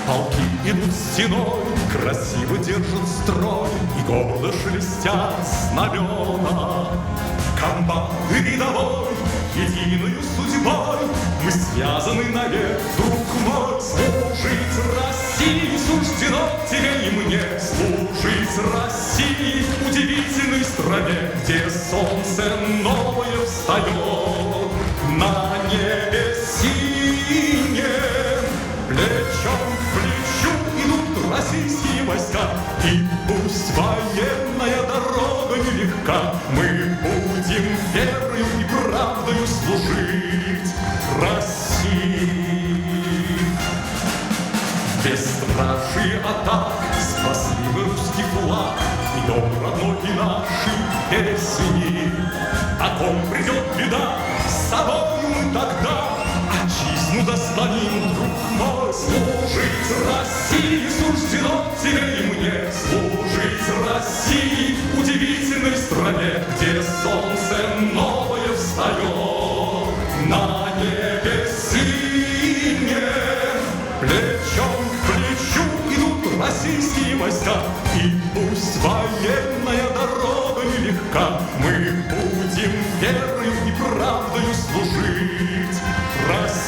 Полки идут стеной, красиво держат строй, и гордо шелестят знамена. Комбат и рядовой, единою судьбой, мы связаны навек, друг мой. Служить России суждено тебе и мне, служить России, удивительной стране, где солнце новое встает на небе синем. Плечом к плечу идут российские войска, и пусть военная дорога нелегка, мы будем верою и правдою служить России. Без стражи атак спасли мы русский флаг и дом родной и наши песни. О ком придет беда, с собой мы тогда отчизну достанем, друг мой. Служить России суждено тебе и мне, служить России, удивительной стране, где солнце новое встает на небе синем. Плечом к плечу идут российские войска, и пусть военная дорога нелегка, мы будем верою и правдою служить России.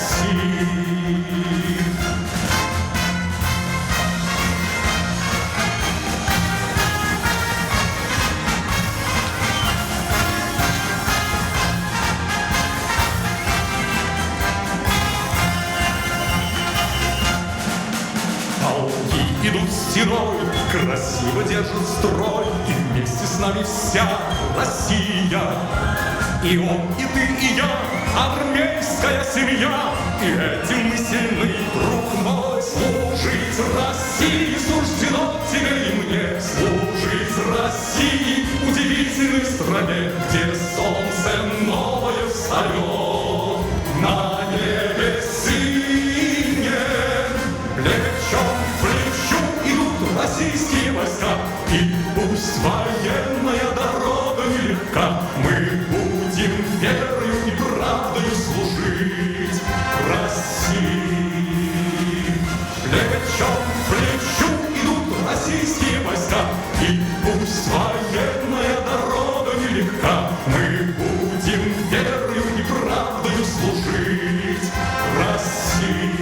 Полки идут стеной, красиво держат строй, и вместе с нами вся Россия. И он, и ты, и я, армейская семья, и этим мы сильны, друг мой. Служить России суждено тебе и мне, служить России, удивительной стране, где солнце новое встает на небе синем. Плечом к плечу идут российские войска, и пусть военная дорога нелегка, мы будем верою и правдою служить России. Плечом к плечу идут российские войска, и пусть военная дорога нелегка, мы будем верою и правдою служить России.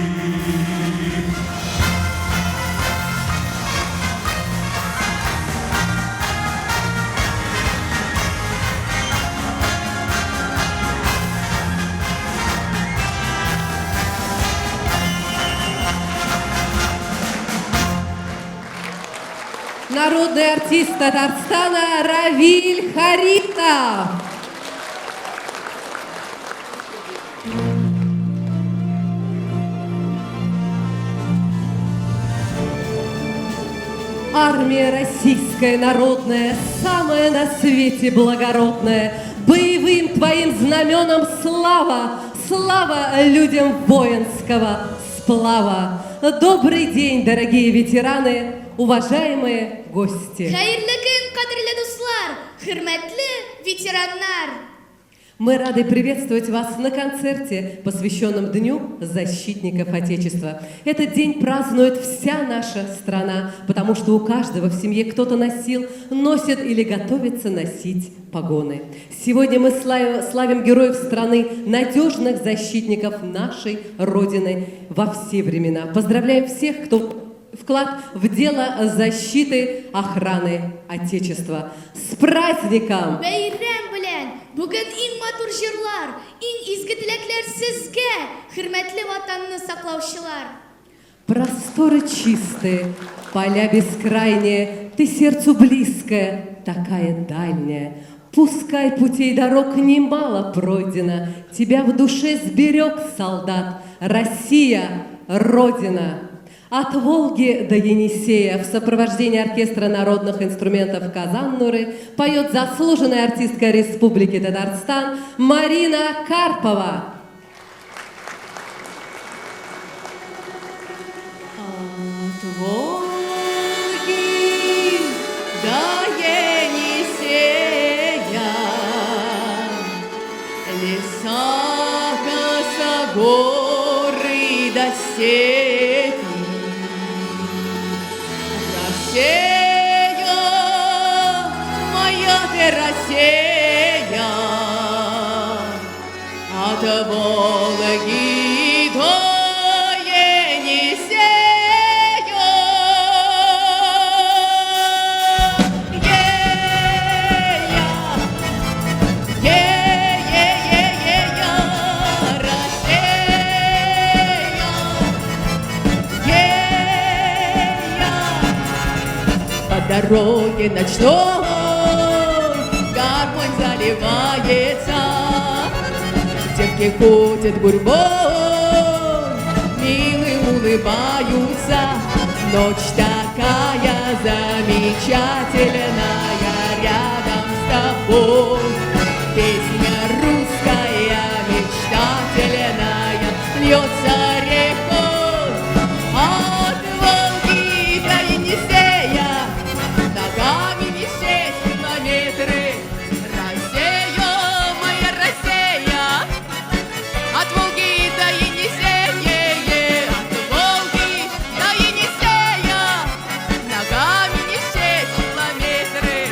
Народный артист Татарстана Равиль Харитов. Армия российская народная, самая на свете благородная, боевым твоим знаменам слава, слава людям воинского сплава. Добрый день, дорогие ветераны, уважаемые гости. Хайырлы көн, кадрлы дуслар, хөрмәтле ветераннар. Мы рады приветствовать вас на концерте, посвященном Дню защитников Отечества. Этот день празднует вся наша страна, потому что у каждого в семье кто-то носил, носит или готовится носить погоны. Сегодня мы славим героев страны, надежных защитников нашей Родины во все времена. Поздравляем всех, кто вклад в дело защиты, охраны Отечества. С праздником! Бәйрәм белән, бүген иң матур җырлар, иң изге теләкләр сезгә, хөрмәтле ватанны саклаучылар. Просторы чистые, поля бескрайние, ты сердцу близкая, такая дальняя. Пускай путей дорог немало пройдено, тебя в душе сберег солдат. Россия, Родина. От Волги до Енисея в сопровождении оркестра народных инструментов Казан-Нуры поет заслуженная артистка Республики Татарстан Марина Карпова. От Волги до Енисея, леса, коса, горы до степи, Россия, моя ты Россия, от Волги до Енисея. Дороге ночной гармонь заливается, девки ходят гурьбой, милые улыбаются. Ночь такая замечательная рядом с тобой. Песня русская мечтательная льется рекой от Волги до Енисея. Ногами не 6 километров. Россия, моя Россия, от Волги до Енисея, от Волги до Енисея. Ногами не 6 километров.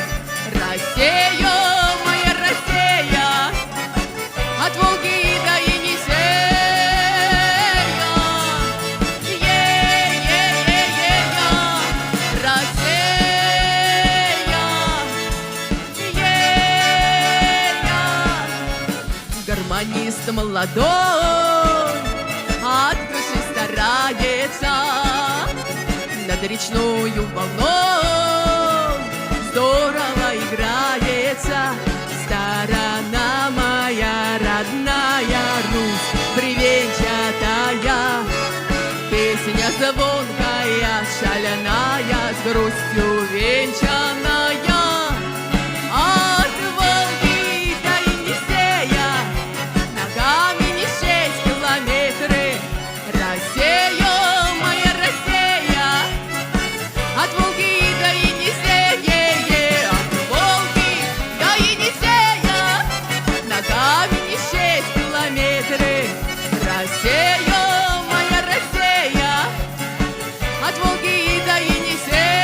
Россия, моя Россия, от Волги до Енисея. Гармонист молодой от души старается, над речною волной здорово играется. Сторона моя родная Русь бревенчатая, песня звонкая, шаляная, с грустью венчаная. От Волги до Енисея, ногами не 6 километров. Россия, моя Россия, от Волги до Енисея, от Волги до Енисея. Ногами не 6 километров. Россия, моя Россия, от Волги до Енисея.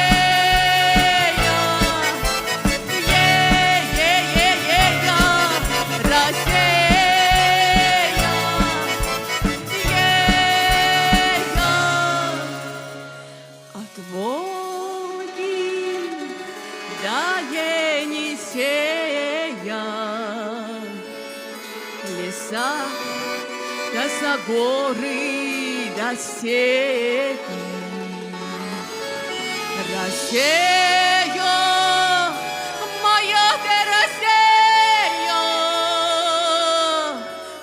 От Волги до Енисея. Леса, косогоры, до степи. Россия, моя ты Россия,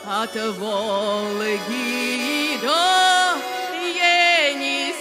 от Волги до Енисея.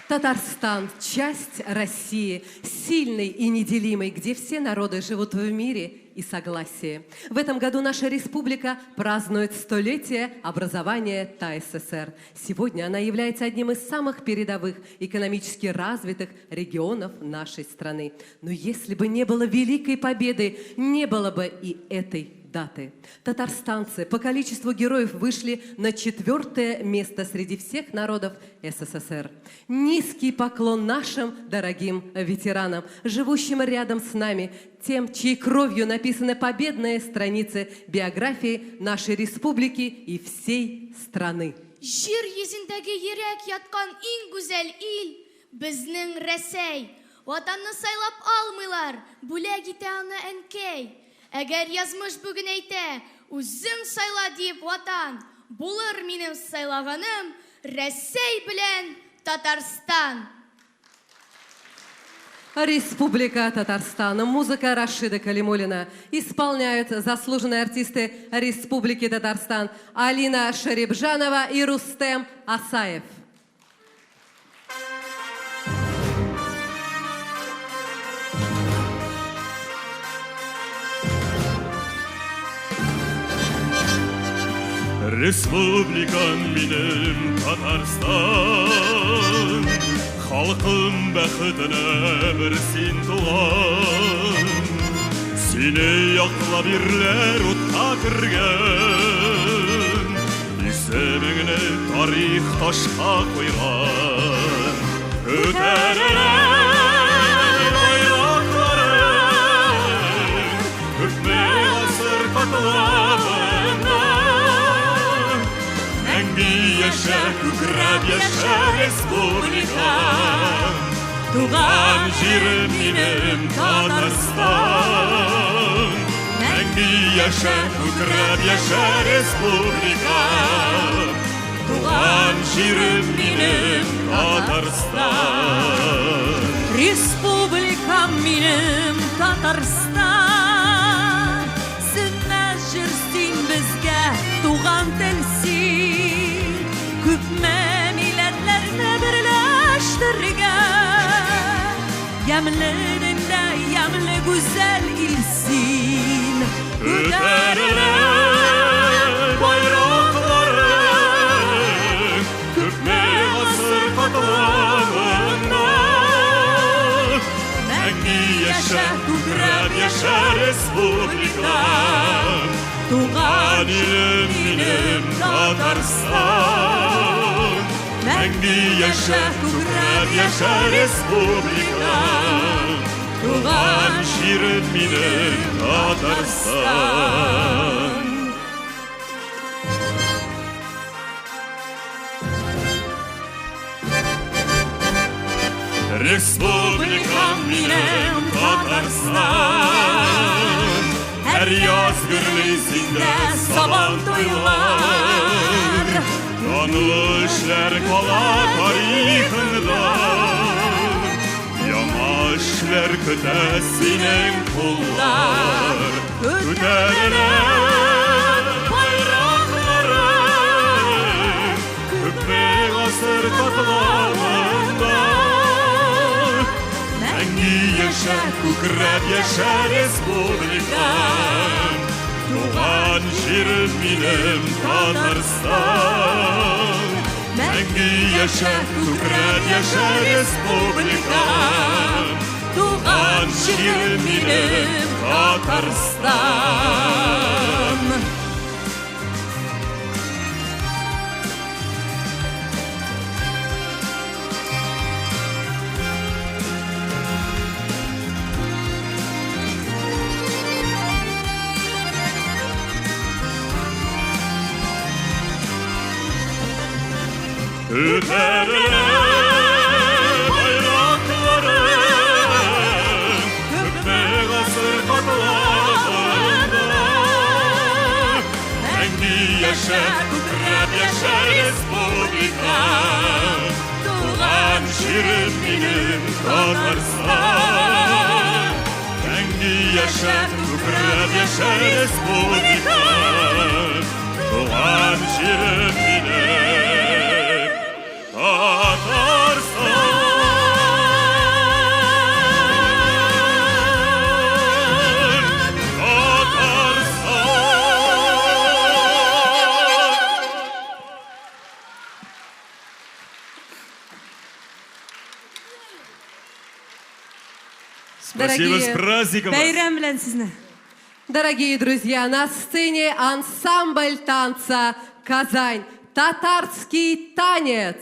Татарстан – часть России, сильной и неделимой, где все народы живут в мире и согласии. В этом году наша республика празднует 100-летие образования ТАССР. Сегодня она является одним из самых передовых, экономически развитых регионов нашей страны. Но если бы не было Великой Победы, не было бы и этой даты. Татарстанцы по количеству героев вышли на 4-е место среди всех народов СССР. Низкий поклон нашим дорогим ветеранам, живущим рядом с нами, тем, чьей кровью написаны победные страницы биографии нашей республики и всей страны. Жир йөзендәге йөрәк яткан иң гүзәл ил безнең Рәсәй. Ватанны сайлап алмыйлар, бүләк итә аны әнкәй. Әгәр язмыш бүген әйтә, үзең сайла дип ватан, булыр минем сайлаганым Рәсәй белән Татарстан. Республика Татарстан. Музыка Рашида Калимуллина. Исполняют заслуженные артисты Республики Татарстан Алина Шарибжанова и Рустем Асаев. Республикам минем Татарстан, халқым бәхетіне бір сен туған. Сені яқлап ерлер отқа кірген, есіміңні тарих ташқа қойған. Көтерілер байрақтарың, көпме ғасыр қатылабында. Мәңгі яша, күкірәп яша республикам, туған жерім менің Татарстан. Мәңгі яша, күкірәп яша республикам, туған жерім менің Татарстан. Республикам минем Татарстан, сөнмәс жүрсин безгә туган телсин, күпме милләтләрне берләштергән, ямлы дөнья, ямлы гүзәл илсин. Күтәрелер байрақтарың, күпме ғасыр қатылабында. Мәңгі яша, күкірәп яша республикам, туған елім минем Татарстан. Мәңгі яша, күкірәп яша республикам, туған жерім минем Татарстан. Республикам минем Татарстан, әр яз гүрлейсіңдә сабан тойлар. Данлы эшләр кала тарихында, яңа эшләр көтә синең куллар. Күтәрелер байрақтарың, күпме ғасыр қатылабында. Мәңгі яша, күкірәп яша республикам, туған жерім минем Татарстан. Мәңгі яша, күкірәп яша республикам, туған жерім минем Татарстан. Күтәрелер байрақтарың, күпме ғасыр қатылабында. Мәңгі яша, күкірәп яша республикам, туған жерім минем Татарстан. Мәңгі яша, күкірәп яша республикам, туған жерім минем Спасибо, с праздником! Бәйрәм белән сезне. Дорогие друзья, на сцене ансамбль танца «Казань». Татарский танец.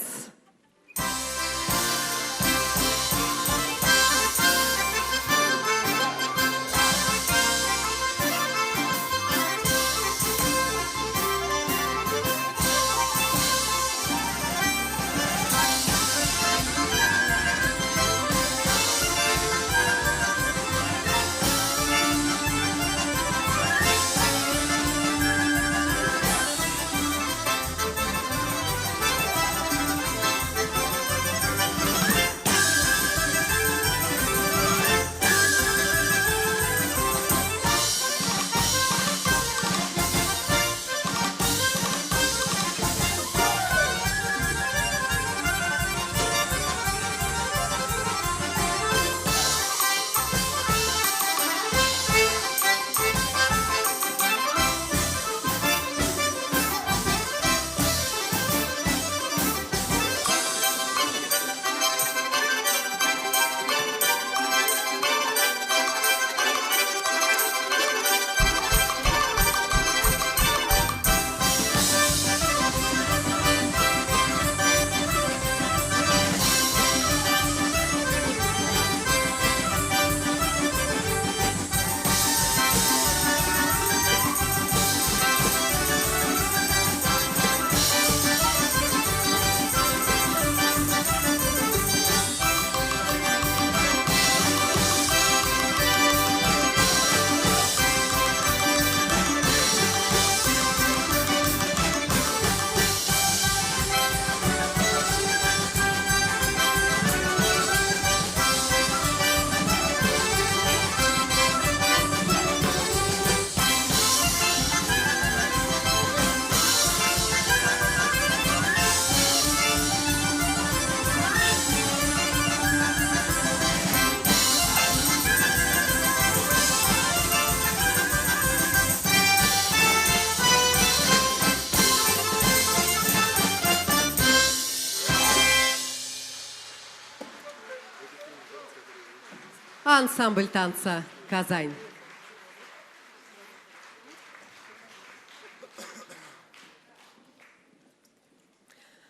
ансамбль танца «Казань».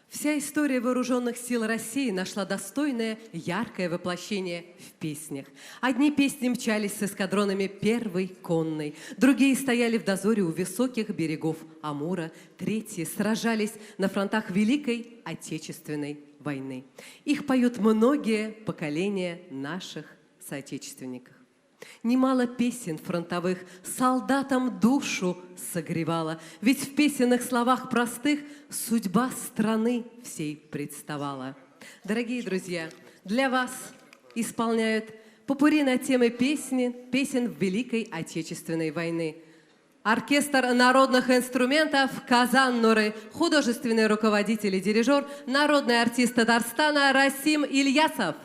Вся история вооруженных сил России нашла достойное, яркое воплощение в песнях. Одни песни мчались с эскадронами первой конной, другие стояли в дозоре у высоких берегов Амура, третьи сражались на фронтах Великой Отечественной войны. Их поют многие поколения наших соотечественников. Немало песен фронтовых солдатам душу согревала, ведь в песенных словах простых судьба страны всей представала. Дорогие друзья, для вас исполняют попурри на темы песен Великой Отечественной войны. Оркестр народных инструментов «Казан-Нуры», художественный руководитель и дирижер, народный артист Татарстана Расим Ильясов.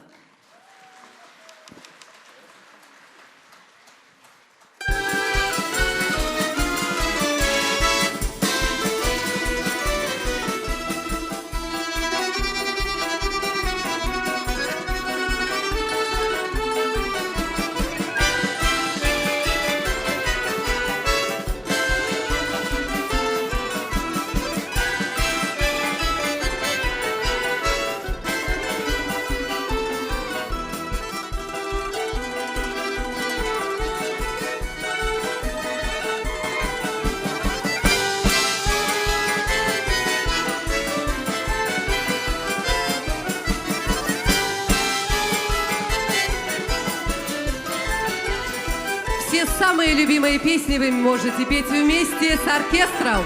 Все самые любимые песни вы можете петь вместе с оркестром.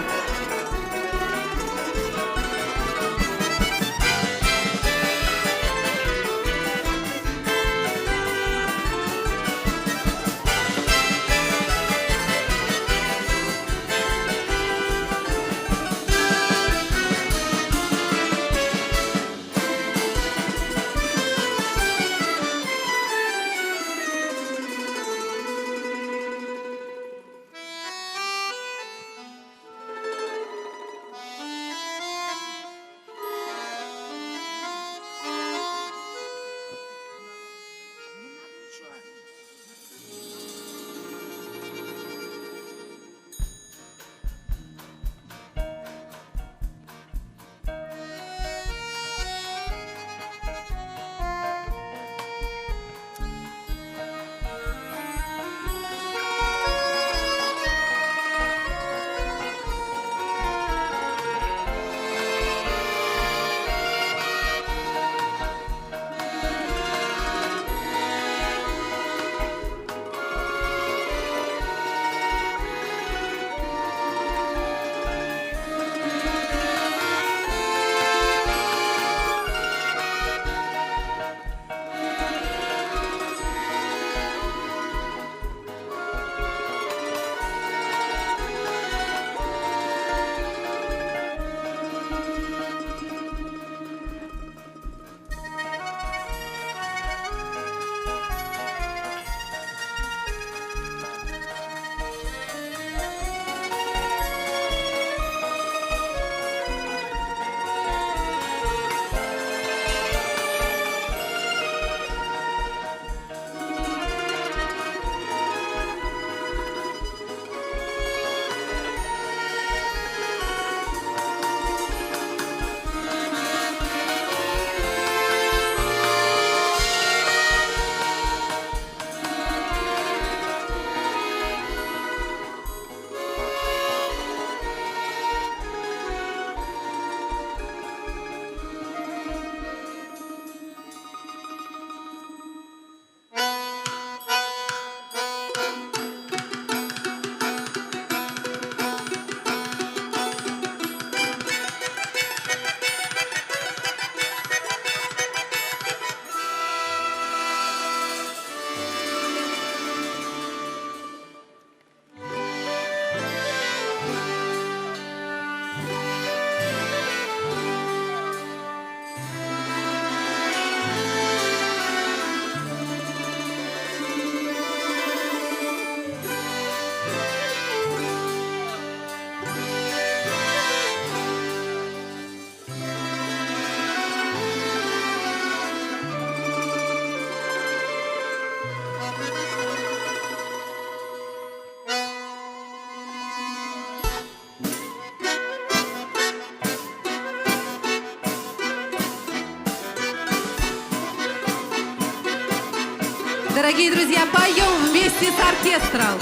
Дорогие друзья, поем вместе с оркестром.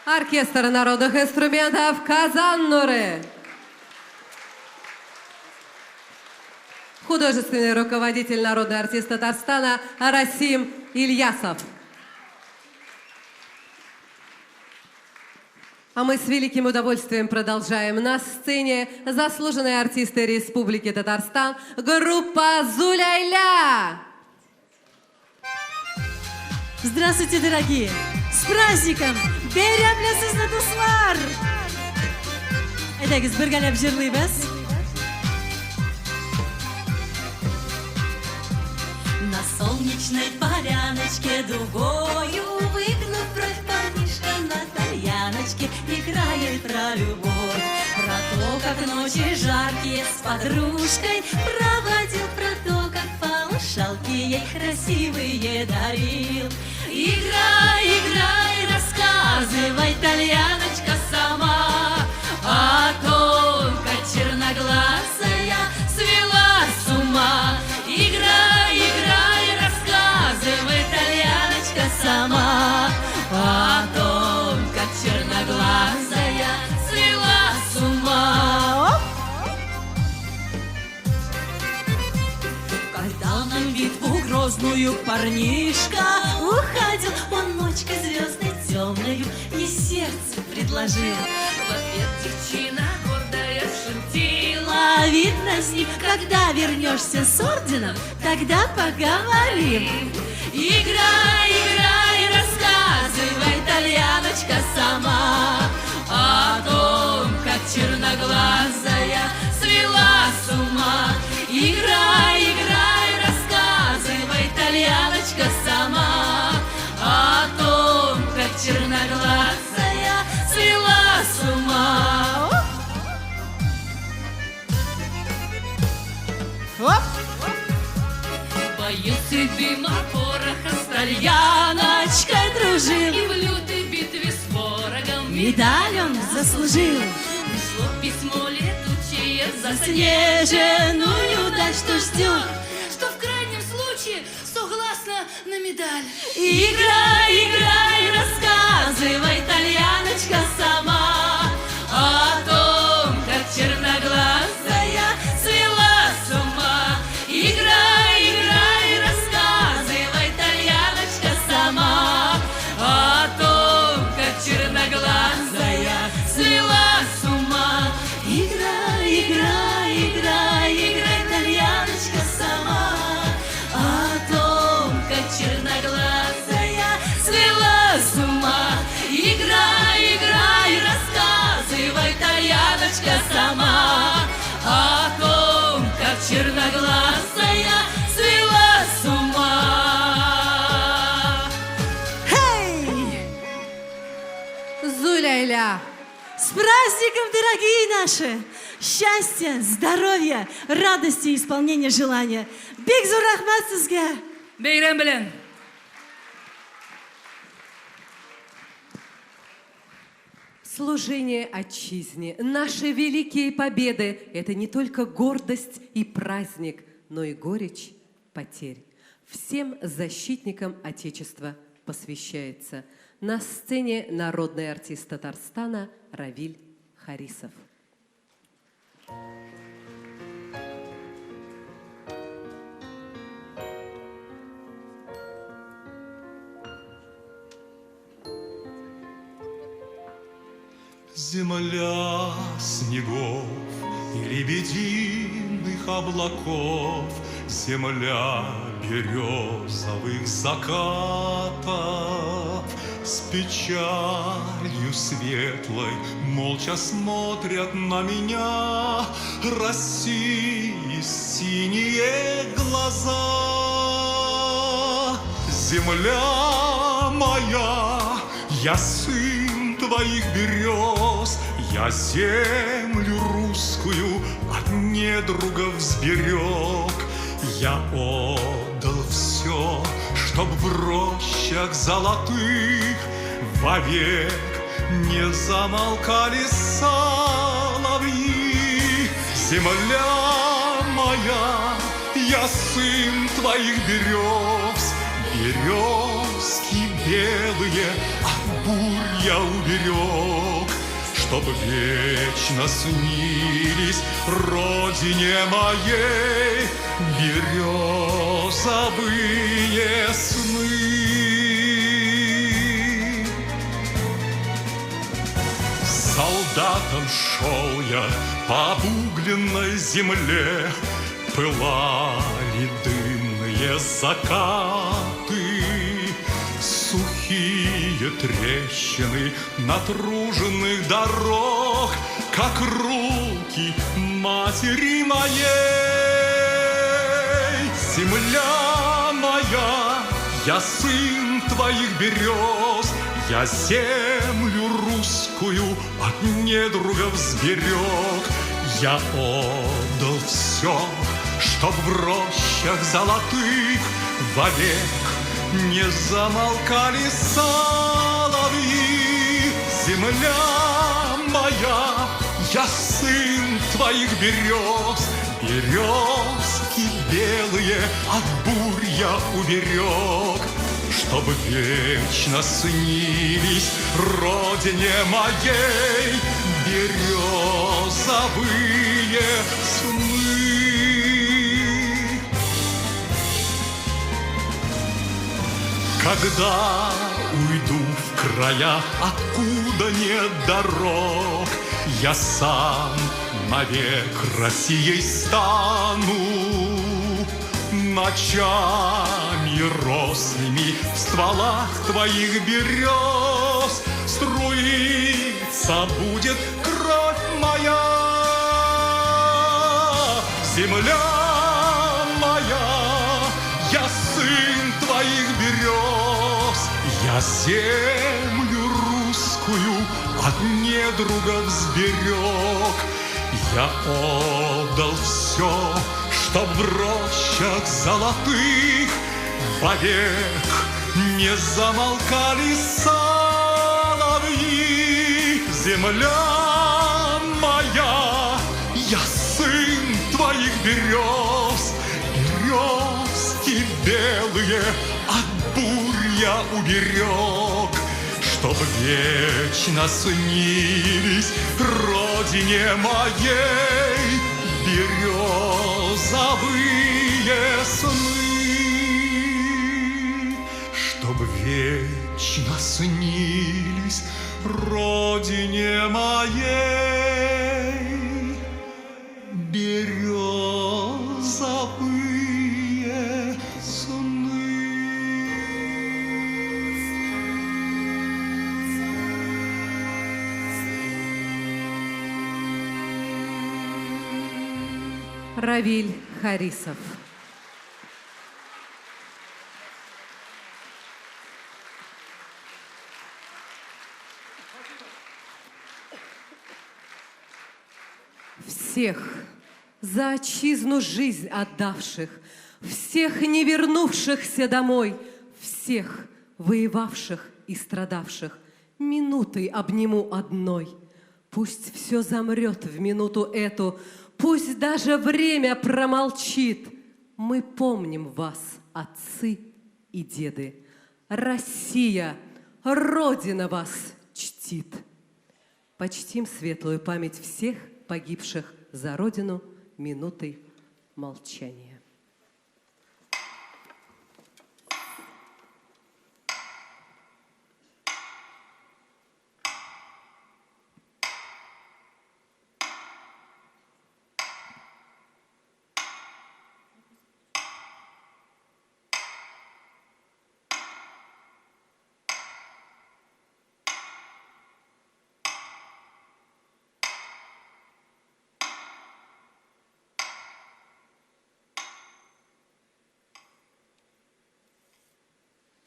Оркестр народных инструментов «Казан-Нуре». Художественный руководитель, народный артист Татарстана Расим Ильясов. А мы с великим удовольствием продолжаем. На сцене заслуженные артисты Республики Татарстан, группа «Зуляйля». Здравствуйте, дорогие! С праздником! Беремлесіз достар! Әйдәгіз, біргәләп жырлыйбыз. На солнечной поляночке другою выгнув бровь парнишка на тальяночке играет про любовь, про то, как ночи жаркие с подружкой проводил, про то, как полушалки ей красивые дарил. Играй, играй, рассказывай, тальяночка, сама о том, как черноглазая свела с ума. Играй, играй, рассказывай, тальяночка, сама о том, как черноглазая свела с ума. Когда на битву грозную парнишка уходил, он ночкой звездной темною ей сердце предложил. В ответ девчина гордая шутила: видно с ним, когда вернешься с орденом, тогда поговорим. Играй, играй, рассказывай, тальяночка, сама о том, как черноглазая свела с ума. Играй, играй, рассказывай, тальяночка, сама о том, как черноглазая свела с ума. Бою дыма пороха с тальяночкой дружил, и в лютой битве с ворогом медаль он заслужил. Пришло письмо летучее, заснеженную даль, что ждет, что в крайнем случае согласна на медаль. Играй, играй, рассказывай, тальяночка, сама о том, как черноглазая свела с ума. Играй, играй, рассказывай, тальяночка, сама о том, как черноглазая свела с ума. Играй, играй, играй, играй, тальяночка, сама о том, как черноглазая свела с ума. Играй, играй, рассказывай, тальяночка, сама о том, как черноглазая свела с ума. Хей! Зуляйля. С праздником, дорогие наши! Счастья, здоровья, радости и исполнения желания. Бек зор рахмат сізге! Бейрам белен! Служение отчизне, наши великие победы – это не только гордость и праздник, но и горечь потерь. Всем защитникам Отечества посвящается. На сцене народный артист Татарстана Равиль Харисов. Земля снегов и лебединых облаков, земля березовых закатов, с печалью светлой молча смотрят на меня России синие глаза. Земля моя, я сын твоих берез, я землю русскую русскую от недругов сберег. Я отдал все, чтоб в рощах золотых вовек не замолкали соловьи. Земля моя, я сын твоих берез, березки белые от бурь я уберег, чтоб вечно снились родине моей березовые сны. Солдатом шел я по обугленной земле, пылали дымные закаты, сухие трещины натруженных дорог, как руки матери моей. Земля моя, я сын твоих берез, я землю русскую от недругов сберег. Я отдал все, чтоб в рощах золотых вовек не замолкали соловьи. Земля моя, я сын твоих берез, березки белые от бурь я уберег, чтоб вечно снились родине моей березовые сны. Когда уйду в края, откуда нет дорог, я сам навек Россией стану. Ночами рослыми в стволах твоих берез струиться будет кровь моя. Земля моя, я сын твоих берез, я землю русскую от недругов сберег. Я отдал все, чтоб в рощах золотых вовек не замолкали соловьи. Земля моя, я сын твоих берез, березки белые от бурь я уберег, чтоб вечно снились родине моей березовые сны, чтоб вечно снились родине моей березовые сны. Равиль Харисов. Всех за отчизну жизнь отдавших, всех не вернувшихся домой, всех воевавших и страдавших, минутой обниму одной. Пусть все замрет в минуту эту, пусть даже время промолчит. Мы помним вас, отцы и деды. Россия, Родина вас чтит. Почтим светлую память всех погибших за Родину минутой молчания.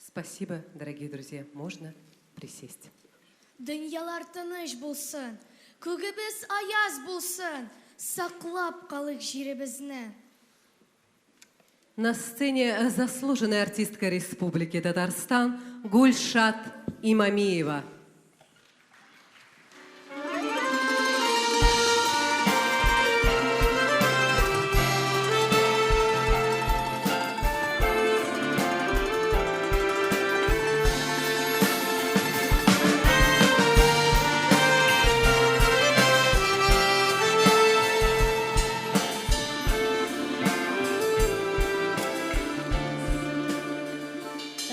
Спасибо, дорогие друзья. Можно присесть. Дөньялар тыныч булсын, күгебез аяз булсын, саклап калык җиребезне. На сцене заслуженная артистка Республики Татарстан Гульшат Имамиева.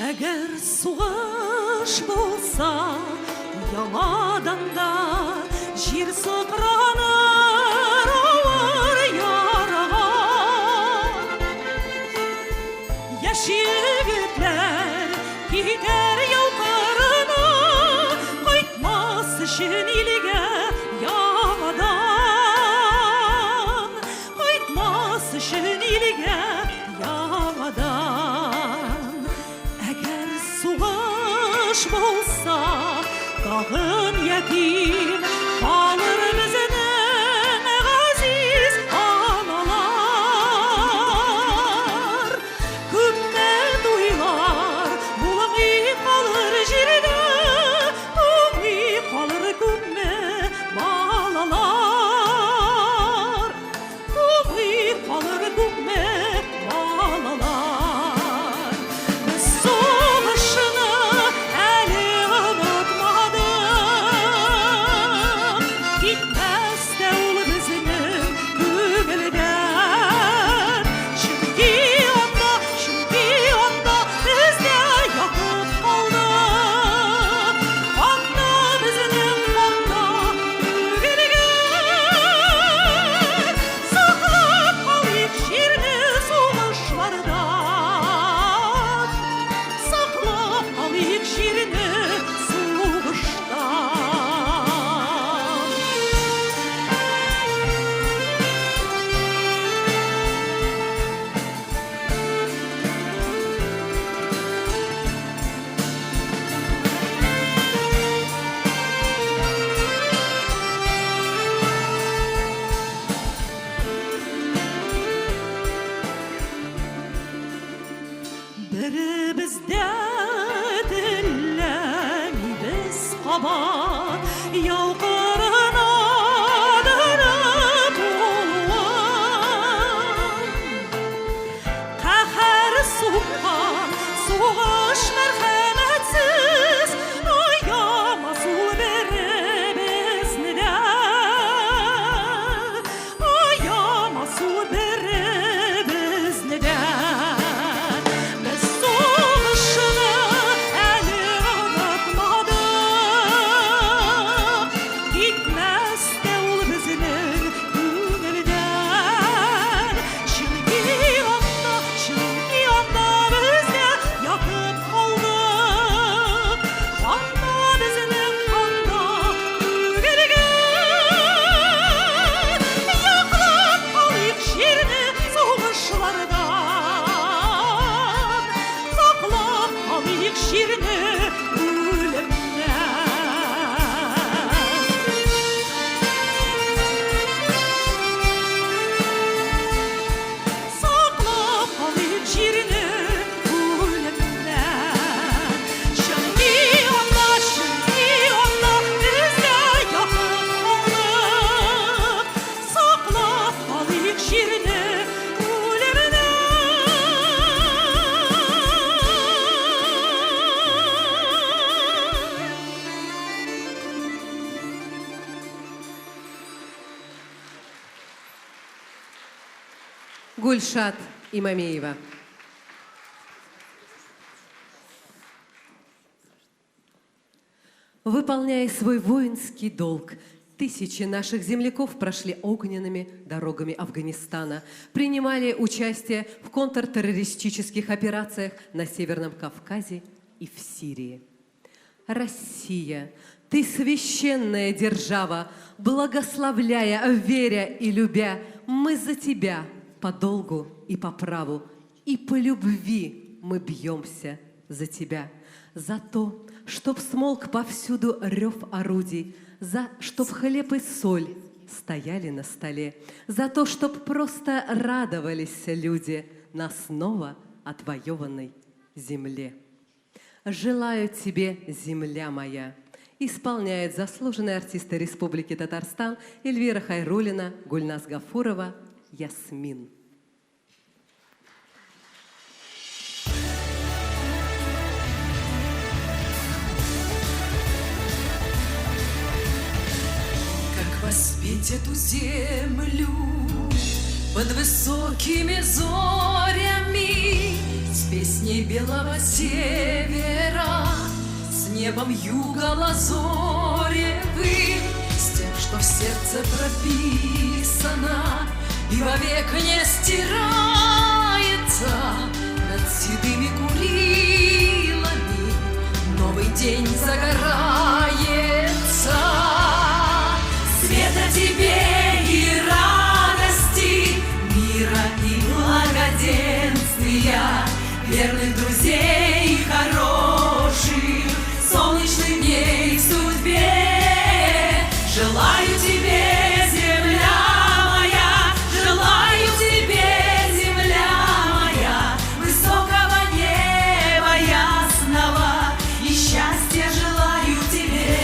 Әгәр сугыш булса, яңадан да җир сыкраныр авыр ярага. Яшь егетләр китәр яу кырына, кайтмас өчен илгә яңадан, кайтмас өчен илгә яңадан. Әгәр сугыш булса, тагын ятим калыр безнең газиз аналар. Күпме туйлар булмый калыр җирдә, булмый калыр күпме балалар, булмый калыр күпме балалар. Беребездә телләмибез кабат, яу кырына дөреп булган. Каһәр суккан сугыш мәрхәмәтсез, аямас ул беребезне дә, аямас ул беребезне дә. Гульшат Имамиева. Выполняя свой воинский долг, тысячи наших земляков прошли огненными дорогами Афганистана, принимали участие в контртеррористических операциях на Северном Кавказе и в Сирии. Россия, ты священная держава, благословляя, веря и любя, мы за тебя по долгу и по праву, и по любви мы бьемся за тебя, за то, чтоб смолк повсюду рев орудий, за чтоб хлеб и соль стояли на столе, за то, чтоб просто радовались люди на снова отвоеванной земле. «Желаю тебе, земля моя», исполняет заслуженные артисты Республики Татарстан Эльвира Хайруллина, Гульназ Гафурова, «Ясмин». Воспеть эту землю под высокими зорями, с песней белого севера, с небом юга лазоревым, с тем, что в сердце прописано и вовек не стирается. Над седыми курилами новый день загорается. Света тебе и радости, мира и благоденствия, верных друзей и хороших, солнечных дней в судьбе. Желаю тебе, земля моя, желаю тебе, земля моя, высокого неба ясного и счастья желаю тебе.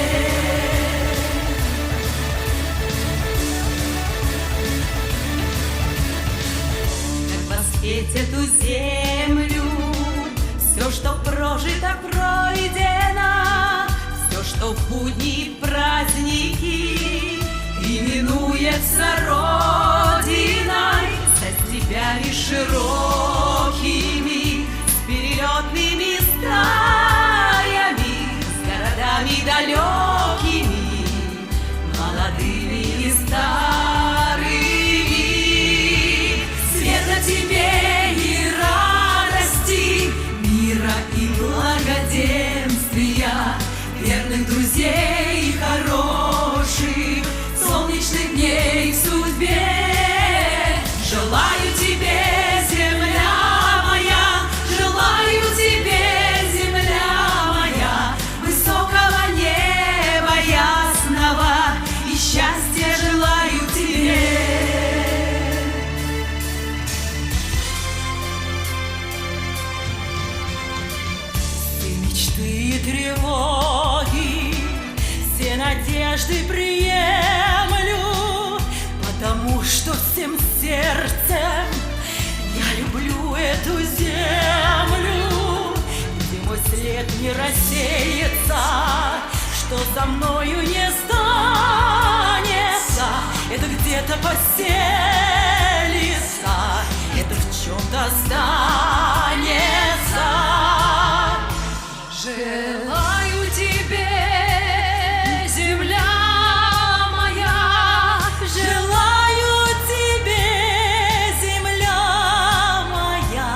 Воспеть эту землю, все, что прожито, пройдено, все, что в будни и праздники именуется родиной, со степями широкими, с перелетными стаями, с городами далекими, молодыми и старыми. Света тебе и радости, мира и благоденствия, верных друзей и хороших, солнечных дней в судьбе. Желаю тебе, земля моя, желаю тебе, земля моя, высокого неба ясного и счастья желаю тебе. Мечты и тревоги, все надежды приемлю, потому что всем сердцем я люблю эту землю, где мой след не рассеется, что за мною не станется, это где-то поселится, это в чем-то останется. Желаю тебе, земля моя, желаю тебе, земля моя,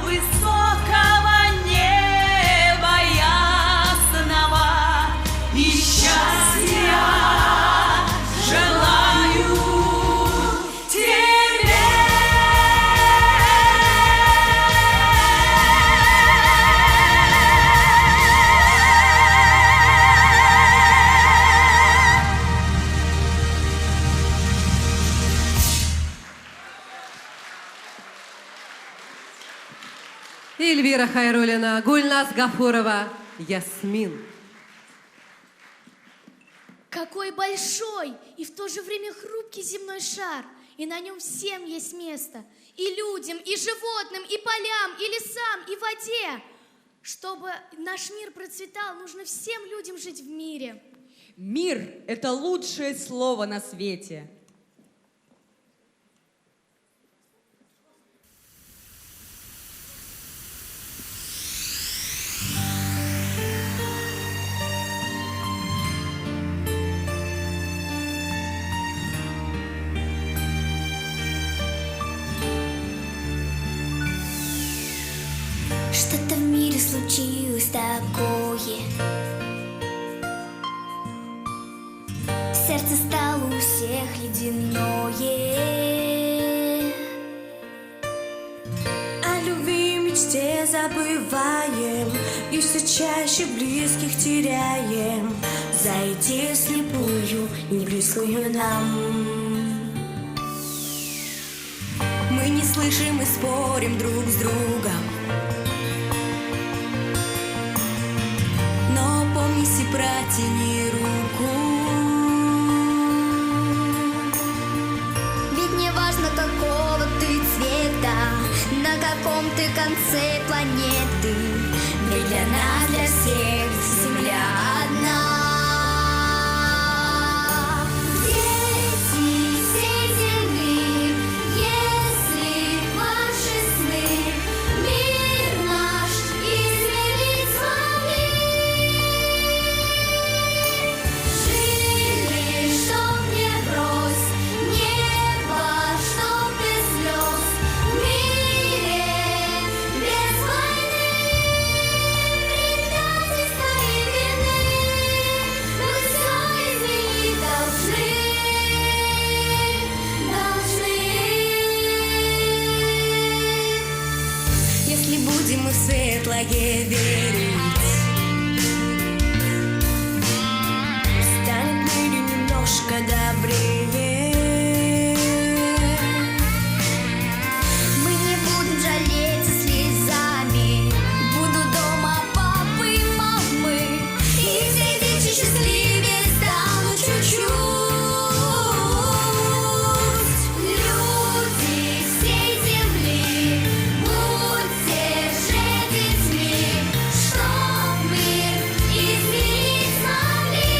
высокого неба ясного и счастья желаю тебе. Эльвира Хайруллина, Гульназ Гафурова, «Ясмин». Какой большой и в то же время хрупкий земной шар, и на нем всем есть место, и людям, и животным, и полям, и лесам, и воде. Чтобы наш мир процветал, нужно всем людям жить в мире. Мир – это лучшее слово на свете. Что-то в мире случилось такое, сердце стало у всех ледяное. О любви и мечте забываем, и все чаще близких теряем. зайти вслепую, не близкую нам. Мы не слышим и спорим друг с другом, но помни, си протяни руку. Ведь не важно, какого ты цвета, на каком ты конце планеты, ведь для нас, для всех Земля одна. Дети всей земли, если ваши сны мир наш изменить смогли, жили, чтоб не брось, небо, чтоб без слез, в мире без войны, предательства и вины, мы все изменить должны. Если будем мы в светлое верить, станет мир немножко добрее. Мы не будем жалеть слезами, буду дома папы и мамы, и все дети счастливее станут чуть-чуть. Люди всей земли, будьте же детьми, чтоб мир изменить смогли.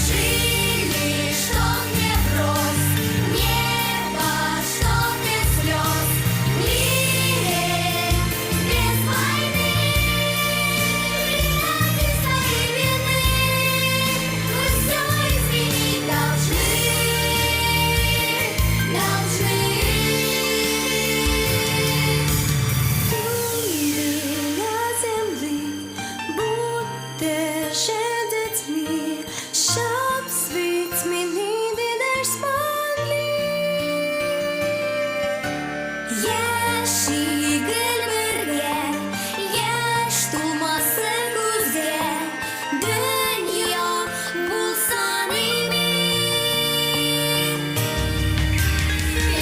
Жили, чтоб не брось, небо, чтоб без слез, в мире без войны, предательства и вины, мы все изменить должны. Люди землі, будьте же дітьми, щоб світ змінити теж змогли. Ешигель бірге, еш тумасы күзге, дүния булсан имин.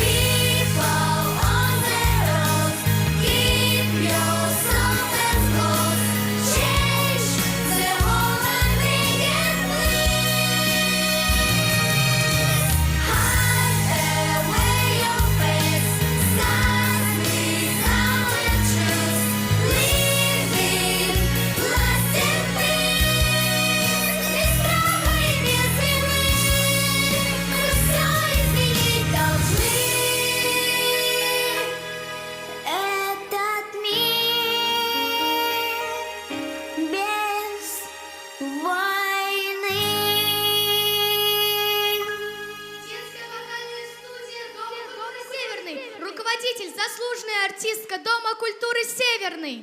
People on the road, keep yourself as close, change the whole and make it please. Hide away your face, stars without a truth, living, lost in peace. Без страха и без вины, мы все изменить должны. Этот мир без войны. Детская вокальная студия Дома культуры Северный. Руководитель, заслуженная артистка Дома культуры Северный.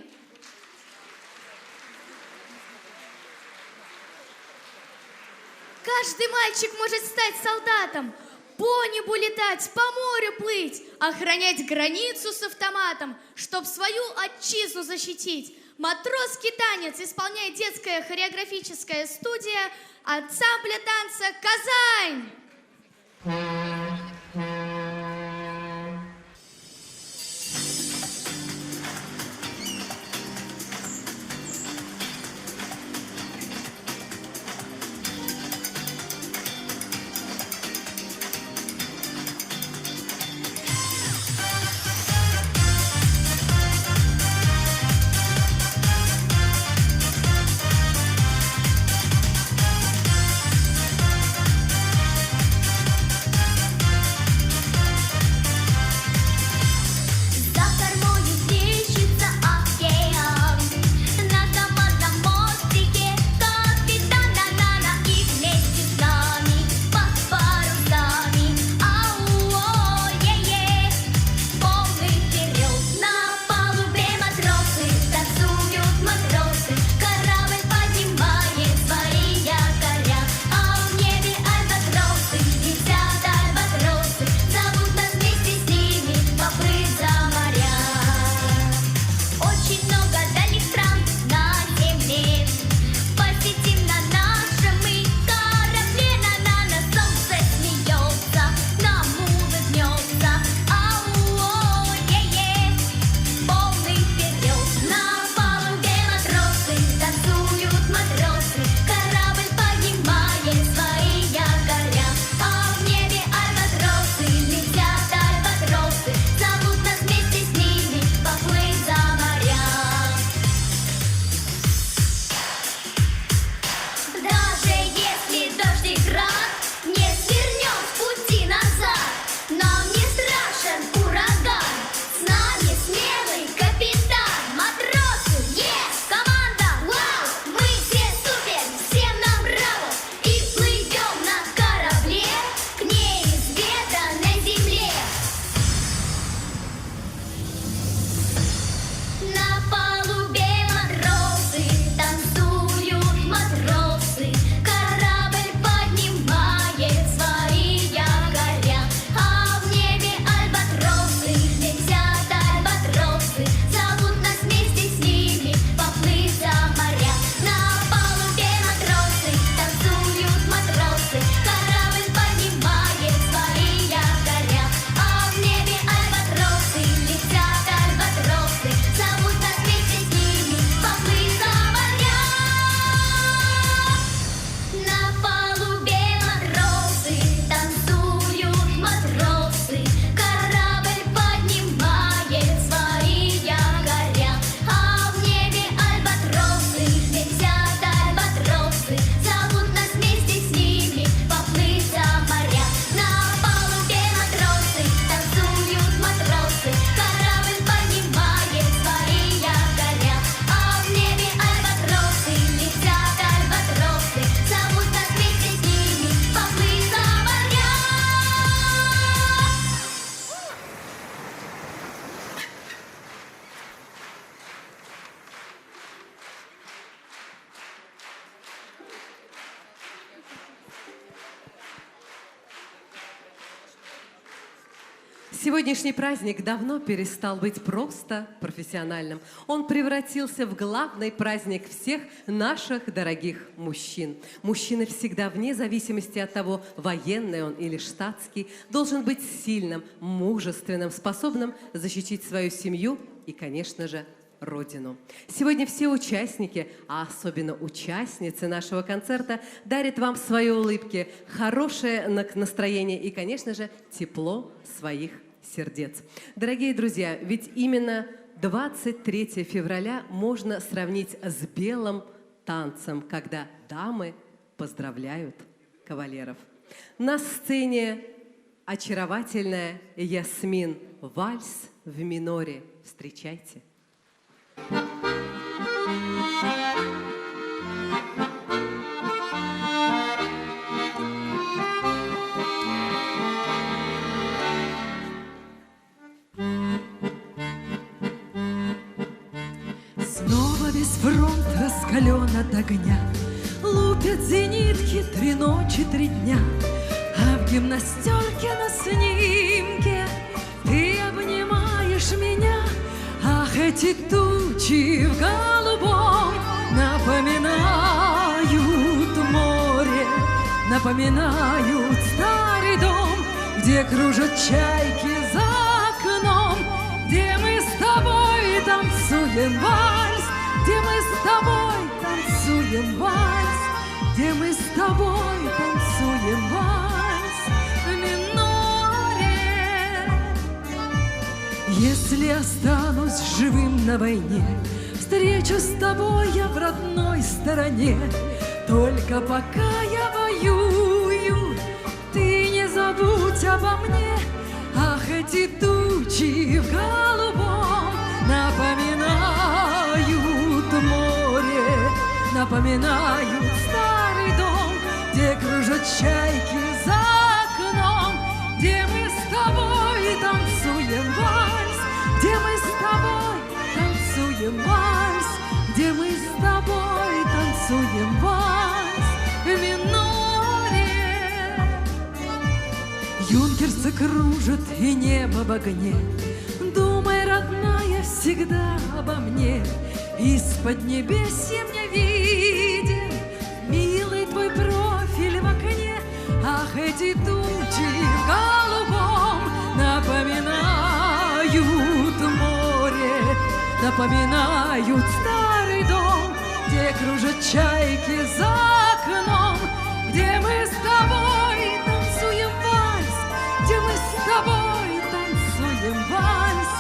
Каждый мальчик может стать солдатом, по небу летать, по морю плыть, охранять границу с автоматом, чтоб свою отчизну защитить. Матросский танец исполняет детская хореографическая студия ансамбля танца «Казань». Сегодняшний праздник давно перестал быть просто профессиональным. Он превратился в главный праздник всех наших дорогих мужчин. Мужчина всегда, вне зависимости от того, военный он или штатский, должен быть сильным, мужественным, способным защитить свою семью и, конечно же, Родину. Сегодня все участники, а особенно участницы нашего концерта, дарят вам свои улыбки, хорошее настроение и, конечно же, тепло своих сердец. Дорогие друзья, ведь именно 23 февраля можно сравнить с белым танцем, когда дамы поздравляют кавалеров. На сцене очаровательная Ясмин, вальс в миноре. Встречайте. Снова весь фронт раскален от огня, лупят зенитки 3 ночи, 3 дня. А в гимнастерке на снимке ты обнимаешь меня. Ах, эти тучи в голубом напоминают море, напоминают старый дом, где кружат чайки за окном, где мы с тобой танцуем вальс, где мы с тобой танцуем вальс, где мы с тобой танцуем вальс в миноре. Если останусь живым на войне, встречу с тобой я в родной стороне. Только пока я воюю, ты не забудь обо мне. Ах, эти тучи в голубом напоминают море, напоминают старый дом, где кружат чайки за окном, где мы с тобой танцуем вальс, где мы с тобой танцуем вальс, где мы с тобой танцуем вальс в миноре. Юнкерсы кружат и небо в огне, думай, родная, всегда обо мне. Из-под небесья мне виден милый твой профиль в окне. Ах, эти тучи в голубом напоминают море, напоминают старый дом, где кружат чайки за окном, где мы с тобой танцуем вальс, где мы с тобой танцуем вальс,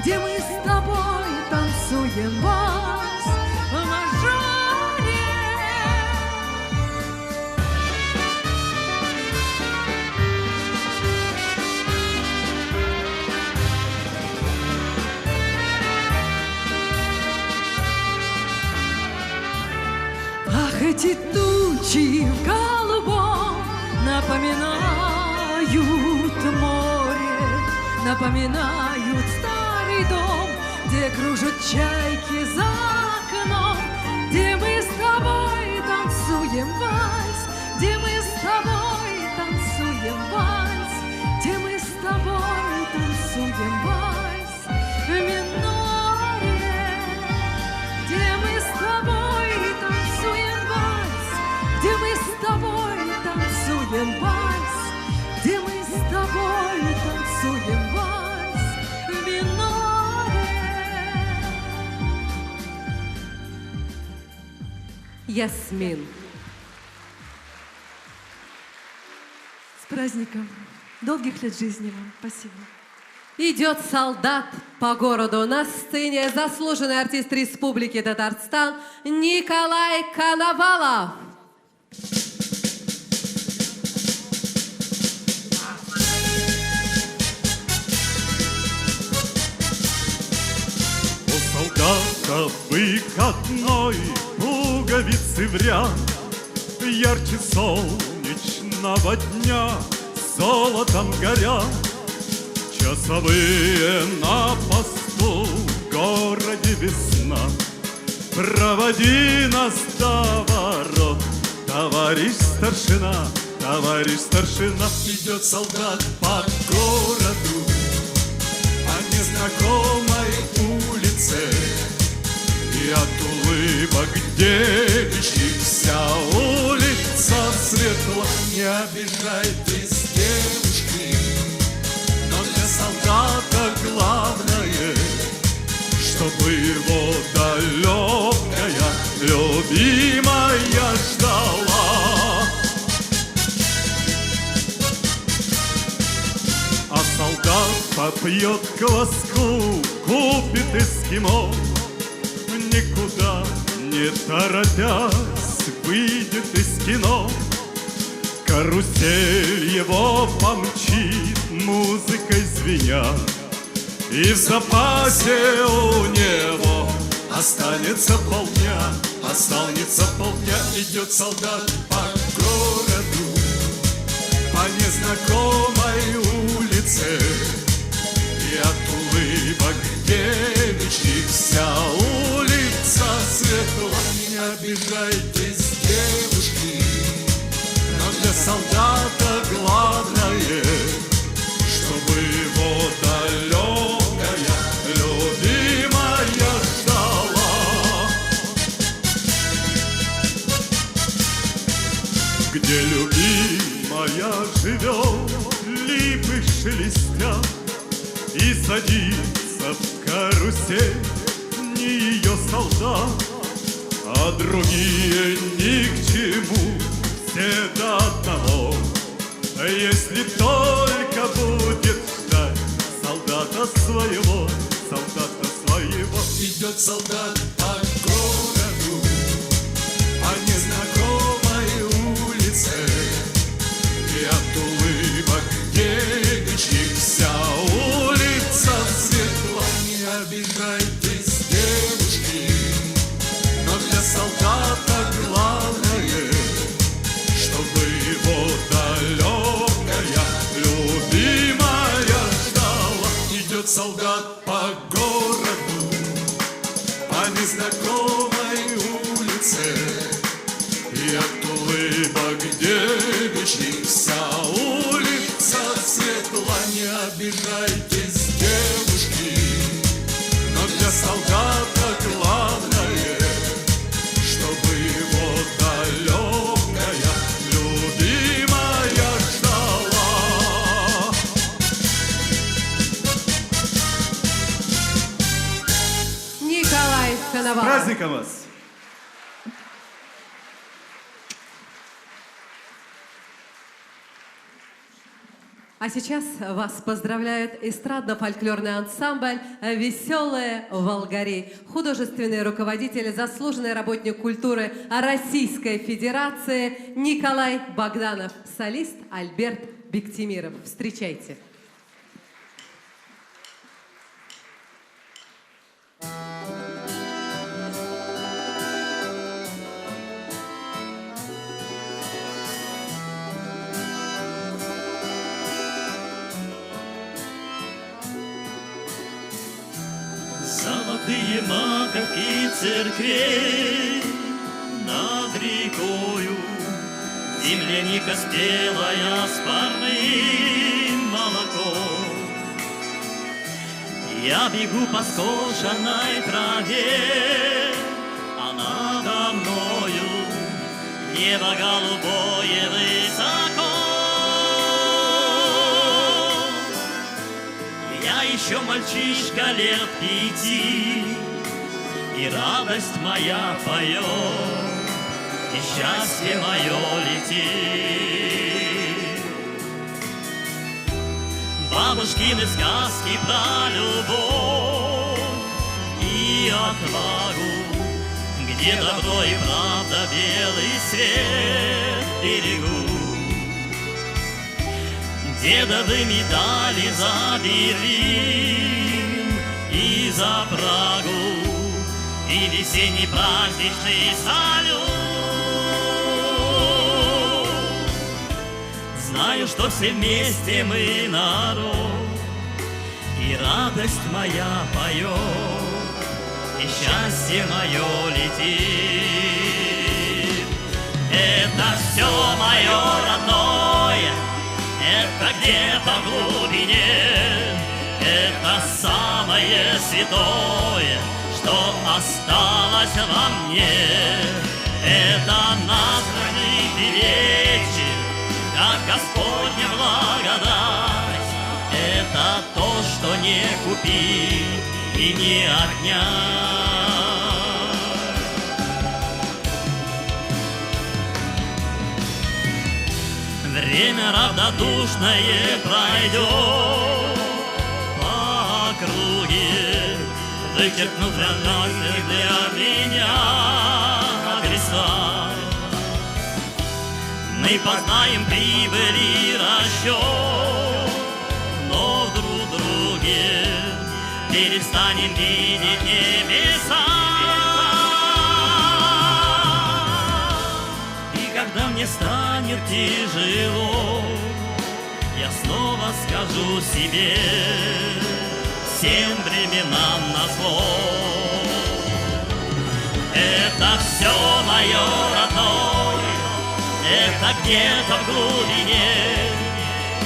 где мы с тобой танцуем вальс в мажоре. Ах, эти тучи в голубом напоминают море, напоминают старый дом, где кружат чайки за окном, где мы с тобой танцуем вальс, где мы с тобой танцуем вальс, где мы с тобой танцуем вальс в миноре, где мы с тобой танцуем вальс, где мы с тобой танцуем вальс, где мы с тобой танцуем вальс в миноре. Ясмин. С праздником! Долгих лет жизни вам! Спасибо! Идет солдат по городу. На сцене заслуженный артист Республики Татарстан Николай Коновалов. У солдата выходной пуговицы в ряд, ярче солнечного дня золотом горят. Часовые на посту, в городе весна. Проводи нас до ворот, товарищ старшина, товарищ старшина. Идет солдат по городу, улыбок девичьих вся улица светла. Не обижайтесь, девушки, но для солдата главное, чтобы его далекая любимая ждала. А солдат попьет кваску, купит эскимо, никуда не торопясь выйдет из кино. Карусель его помчит, музыкой звеня, и в запасе у него останется полдня. Останется полдня, идет солдат по городу, по незнакомой улице, и от улыбок девичьих вся улица светла. Не обижайтесь, девушки, но для солдата главное, чтобы его далекая любимая ждала. Где любимая живет, липы шелестят, и садится в карусель не ее солдат, а другие ни к чему, все до одного. Если только будет ждать солдата своего, солдата своего. Идет солдат по городу, по незнакомой улице, и от улыбок девичьих вся улица светла. Не обижайтесь, девушки, но для солдата главное, чтобы его далекая любимая ждала. Идет солдат по городу, по незнакомой улице, и от улыбок девичьих вся улица светла. Не обижайтесь, девушки, но для солдата главное, чтобы его далекая любимая ждала. Николай Коновалов. Праздником вас! А сейчас вас поздравляет эстрадно-фольклорный ансамбль «Веселые Волгари». Художественный руководитель, заслуженный работник культуры Российской Федерации Николай Богданов, солист Альберт Бектимиров. Встречайте. Золотые маковки церквей над рекою, земляника спелая с парным молоком. Я бегу по скошенной траве, а надо мною небо голубое высоко. Я еще мальчишка лет 5, и радость моя поет, и счастье мое летит. Бабушкины сказки про любовь и отвагу, где добро и правда белый свет берегут. Дедовы медали за Берлин и за Прагу, и весенний праздничный салют. Знаю, что все вместе мы народ, и радость моя поет, и счастье мое летит. Это все мое родное, это где-то в глубине, это самое святое, что осталось во мне. Это нас хранит и вечер, как Господня благодать. Это то, что не купить и не отнять. Время равнодушное пройдет по округе, вычеркнув вновь для меня адреса. Мы познаем прибыль и расчет, но в друг друге перестанем видеть небеса. И когда мне станет тяжело, я снова скажу себе: всем временам назло. Это все мое родное, это где-то в глубине,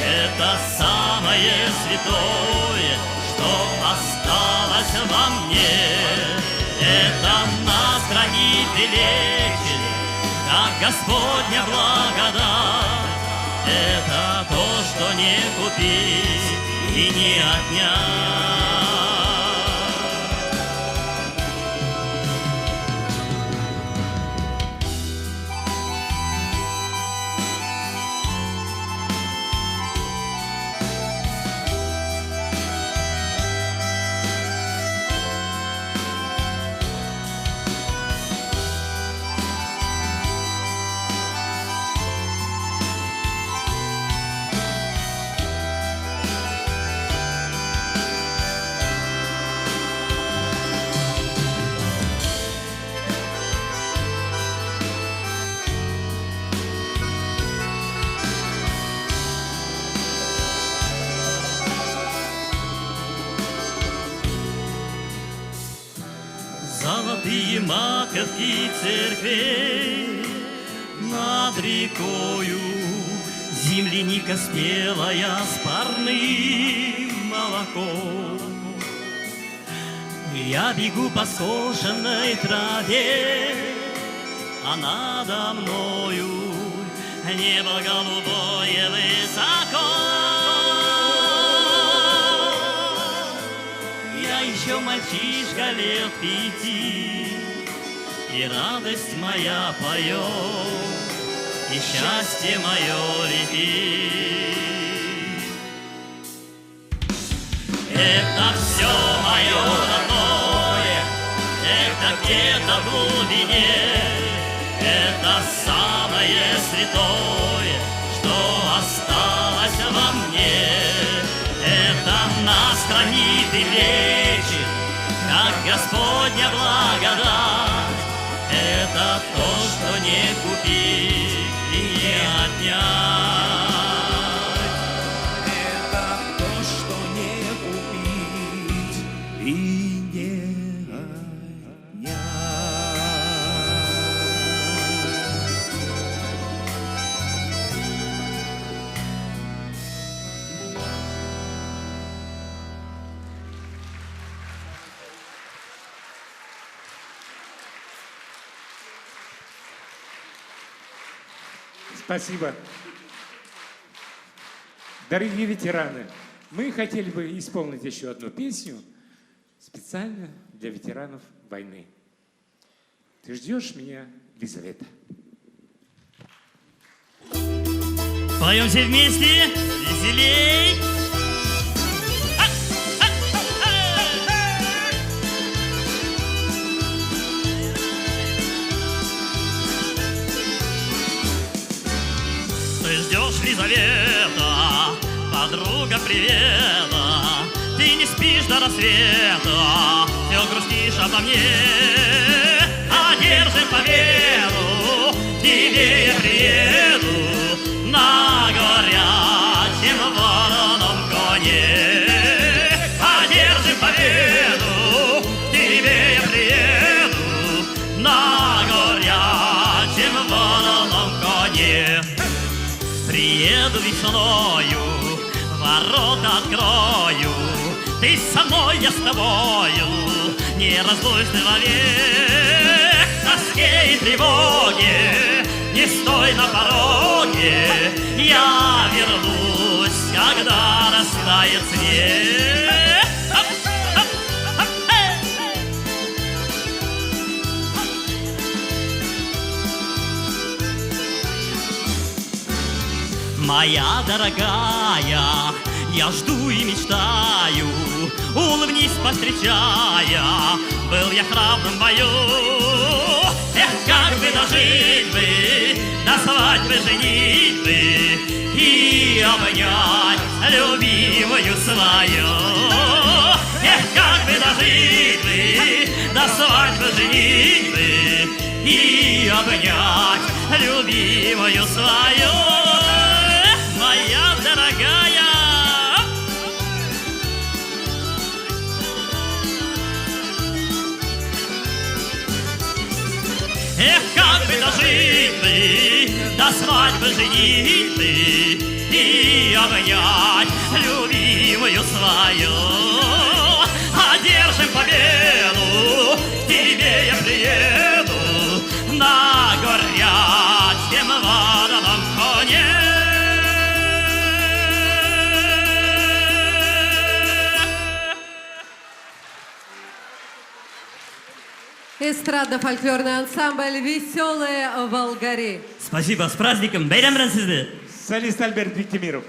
это самое святое, что осталось во мне. Это нас хранит и лечит, как Господня благодать. Это то, что не купить и не отнять. Золотые маковки церквей над рекою, земляника спелая с парным молоком. Я бегу по скошенной траве, а надо мною небо голубое высоко. Я еще мальчишка лет 5, и радость моя поет, и счастье мое летит. Это все мое родное, это где-то в глубине, это самое святое, что осталось во мне. Это нас хранит и лечит, как Господня благодать. Это то, что не купить и не отнять. Это то, что не купить и не отнять. Спасибо. Дорогие ветераны, мы хотели бы исполнить еще одну песню специально для ветеранов войны. Ты ждешь меня, Лизавета? Поем все вместе, веселей! Ты ждешь, Лизавета, подруга, привета. Ты не спишь до рассвета, все грустишь обо мне. Одержим победу, к тебе я приеду на горячем вороном коне. Одержим победу, к тебе я приеду на горячем вороном коне. Приеду весною, ворота открою, ты со мной, я с тобою, неразлучны вовек. Тоске и тревоге не стой на пороге, я вернусь, когда растает снег. Оп, оп, оп, эй! Моя дорогая, я жду и мечтаю, улыбнись, повстречая, был я храбрым в бою. Эх, как бы дожить бы до свадьбы, женитьбы и обнять любимую свою. Эх, как бы дожить бы до свадьбы, женитьбы и обнять любимую свою. Моя дорогая. Эх, как бы дожить бы до свадьбы, женитьбы и обнять любимую свою. Одержим победу, к тебе я приеду на горячем вороном коне. Эстрадно-фольклорный ансамбль «Веселые Волгари». Спасибо, с праздником, бәйрәм белән сезне. Солист Альберт Биктимиров.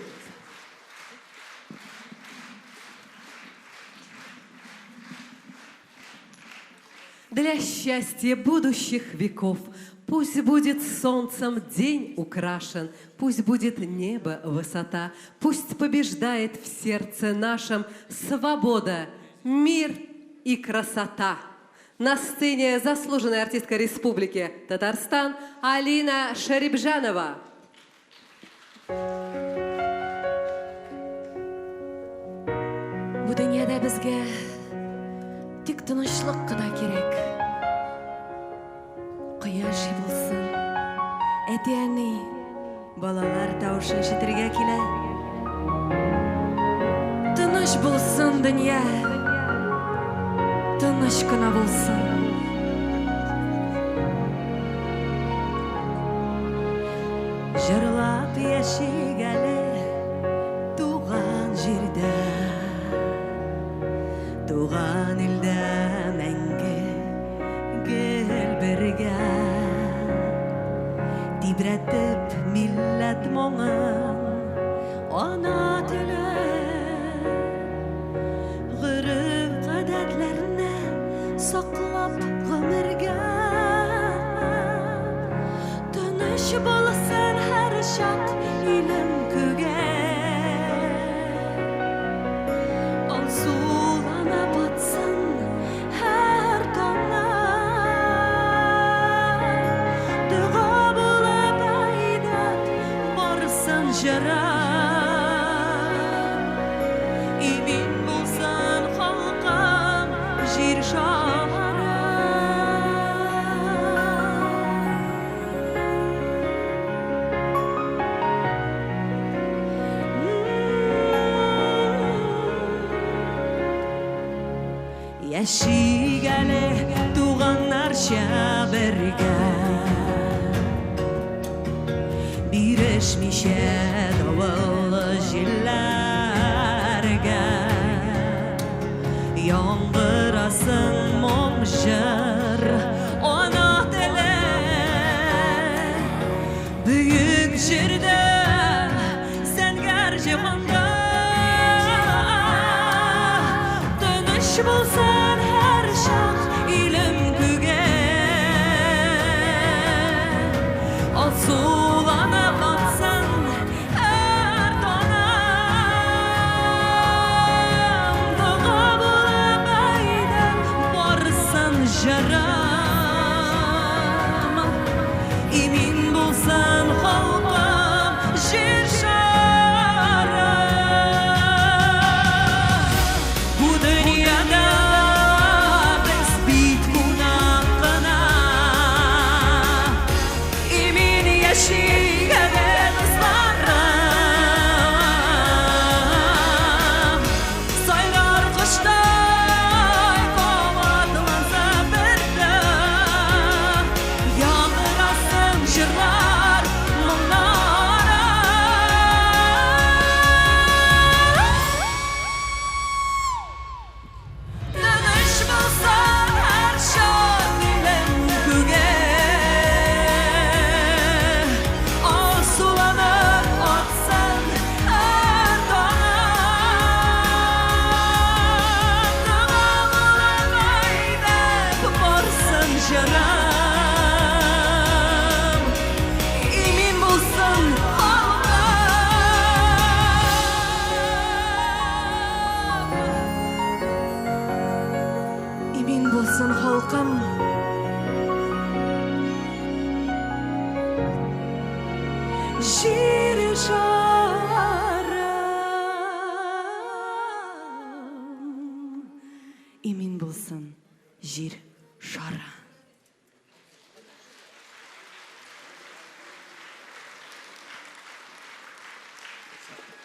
Для счастья будущих веков пусть будет солнцем день украшен, пусть будет небо высота, пусть побеждает в сердце нашем свобода, мир и красота. На сцене заслуженная артистка Республики Татарстан Алина Шарибжанова. Бу дөньяда безгә тик тынычлык кына кирәк. Кояш булсын, әти-әни, балалар тавышы ишетергә килә. Тыныч булсын дөнья, тыныч кына булсын. Җырлап яшигәле туган җирдә, туган илдә мәңге гел бергә. Тибрәтеп милләт моңын, ана теле, гадәтләрне саклап гомергә. Тыныч булсын һәр чак илем күгә. Алсулана батсын һәр таңнан. Дуга булып айдап барсын җыра. Имин булсын халкым җир шары. Яшигәле туганнарча бергә, бирешмичә давыллы җилләргә. Яңгырасын моң җыр ана теле, бөек җирдә сәнгәр җиһанда. Тыныч булсын һәр чак илем күгә. Алсулана батсын һәр таңнан. Дуга булып айдап барсын җырым. Имин булсын халкым җир шары. Бу дөньяда болсын халқым. Жер шарым, имен болсын жер шары.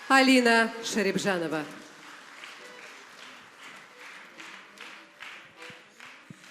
Алина Шарибжанова.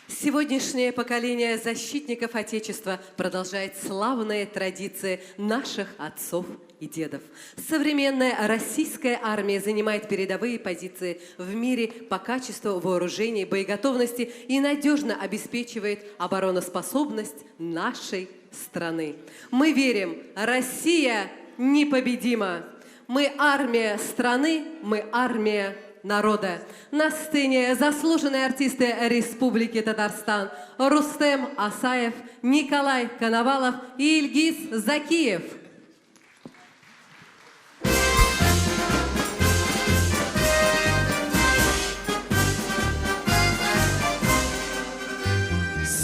Сегодняшнее поколение защитников Отечества продолжает славные традиции наших отцов и дедов. Современная российская армия занимает передовые позиции в мире по качеству вооружений, боеготовности и надежно обеспечивает обороноспособность нашей страны. Мы верим, Россия непобедима. Мы армия страны, мы армия народа. На сцене заслуженные артисты Республики Татарстан Рустем Асаев, Николай Коновалов и Ильгиз Закиев.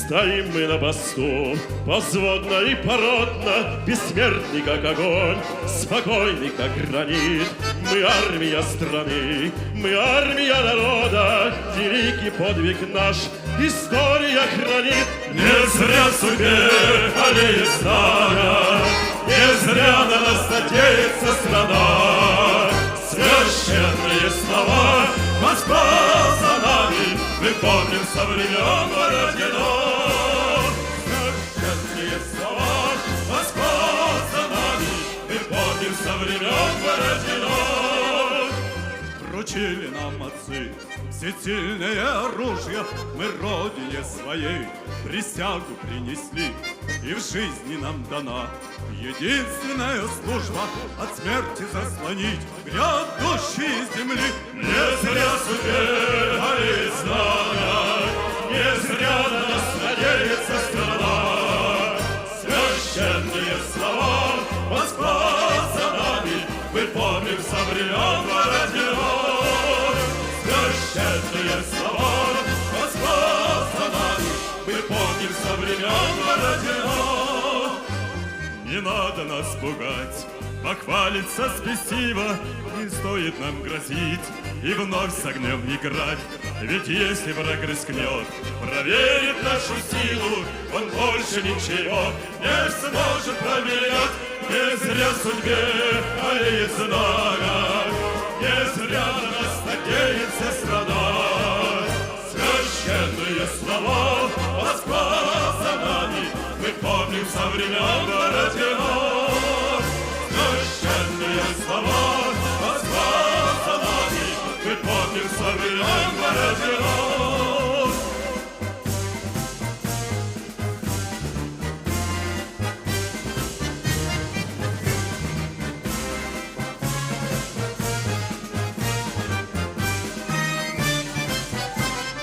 Стоим мы на посту, позводно и породно, бессмертный, как огонь, спокойный, как гранит. Мы армия страны, мы армия народа, великий подвиг наш история хранит. Не зря судьбе аллеет знамя, не зря на нас надеется страна. Священные слова Москва за нами, мы помним со времен Бородино. Священные слова Москва за нами, мы помним со времен Бородино. Вручили нам отцы всесильное оружие, мы родине своей присягу принесли, и в жизни нам дана единственная служба от смерти заслонить грядущие земли. Не зря судьбе аллеет знамя, не зря на нас надеется страна. Священные слова Москва за нами, мы помним со времен Бородино. Священные слова Москва за нами, мы помним со времен Бородино. Не надо нас пугать, похвалиться спесиво, не стоит нам грозить и вновь с огнем играть. Ведь если враг рискнет, проверит нашу силу, он больше ничего не сможет проверять. Не зря судьбе аллеет знамя, не зря на нас надеется страна. Священные слова Москва за нами, мы помним со времен Бородино. Священные слова Москва за нами, мы помним со времен Бородино.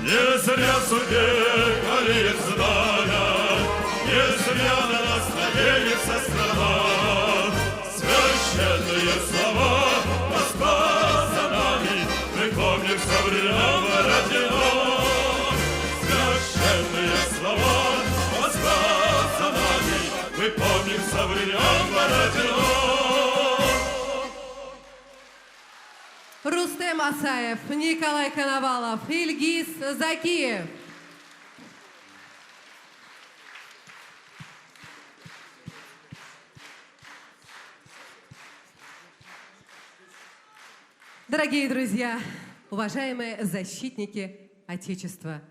Не зря судьбе аллеет знамя, не зря на нас надеется страна. Священные слова Москва за нами, мы помним со времен Бородино. Священные слова Москва за нами, мы помним со времен Бородино. Рустем Асаев, Николай Коновалов, Ильгиз Закиев. Дорогие друзья, уважаемые защитники Отечества,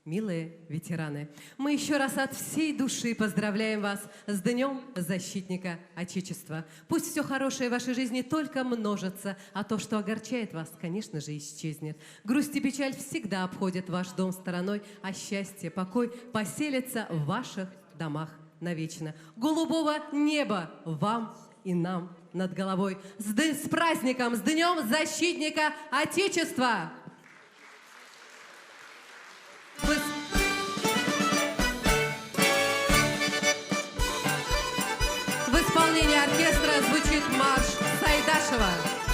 милые ветераны, мы еще раз от всей души поздравляем вас с Днем Защитника Отечества. Пусть все хорошее в вашей жизни только множится, а то, что огорчает вас, конечно же, исчезнет. Грусть и печаль всегда обходят ваш дом стороной, а счастье, покой поселятся в ваших домах навечно. Голубого неба вам и нам над головой. С праздником, с Днем Защитника Отечества! В исполнении оркестра звучит марш Сайдашева.